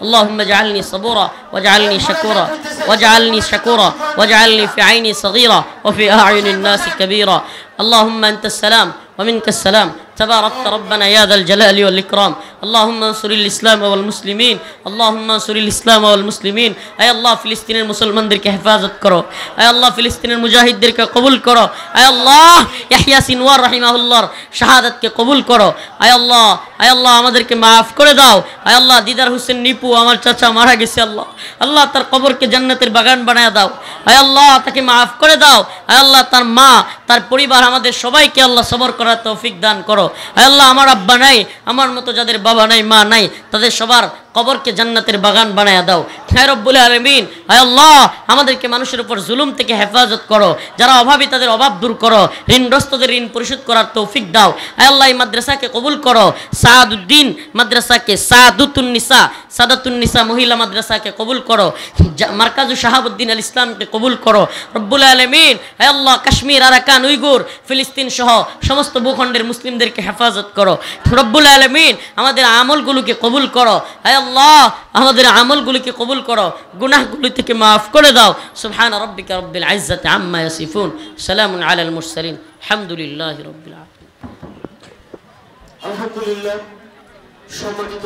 اللهم اجعلني صبورا واجعلني شكورا واجعلني شكورا واجعلني في عيني صغيرا وفي أعين الناس كبيرا اللهم أنت السلام ومنك السلام تباركت ربنا يا ذا الجلال والإكرام اللهم انصر الإسلام والمسلمين اللهم انصر الإسلام والمسلمين أي الله فلسطين المسلمان درك حفاظت کرو أي الله فلسطين المجاهد درك قبول کرو أي الله يحيى سنوار رحمه الله شهادت کے قبول کرو أي الله আমাদেরকে maaf করে দাও أي الله দিদার হোসেন নিপু আমার চাচা মারা গেছে আল্লাহ আল্লাহ তার কবরকে জান্নাতের বাগান বানায়া দাও أي الله তাকে maaf করে দাও أي الله তার মা তার পরিবার আমাদের সবাইকে আল্লাহ সবর করার তৌফিক দান করো আয় আল্লাহ আমার আব্বা নাই আমার মতো যাদের বাবা নাই মা নাই তাদের সবার কবরকে জান্নাতের বাগান বানায়া দাও হে রব্বুল আলামিন আয় আল্লাহ আমাদেরকে মানুষের উপর জুলুম থেকে হেফাজত করো যারা অভাবী তাদের অভাব দূর করো ঋণগ্রস্তদের ঋণ পরিশোধ করার তৌফিক দাও আয় আল্লাহ এই মাদ্রাসাকে কবুল করো সাদউদ্দিন মাদ্রাসাকে সাদাতুন নিসা মহিলা মাদ্রাসাকে কবুল করো মারকাজু শাহাবুদ্দিন আল ইসলামকে কবুল করো রব্বুল আলামিন আয় আল্লাহ কাশ্মীর আরাকান উইগুর ফিলিস্তিন সহ সমস্ত ভূখণ্ডের মুসলিমদেরকে হেফাজত করো রব্বুল আলামিন আমাদের আমলগুলোকে কবুল করো আয় আল্লাহ আমাদের আমলগুলোকে কবুল করো গুনাহগুলো থেকে maaf করে দাও সুবহান রাব্বিকা রাব্বিল ইজ্জাতি আম্মা ইয়াসিফুন সালামুন আলাল মুরসালিন আলহামদুলিল্লাহি রাব্বিল আলামিন। আলহামদুলিল্লাহ সম্মানিত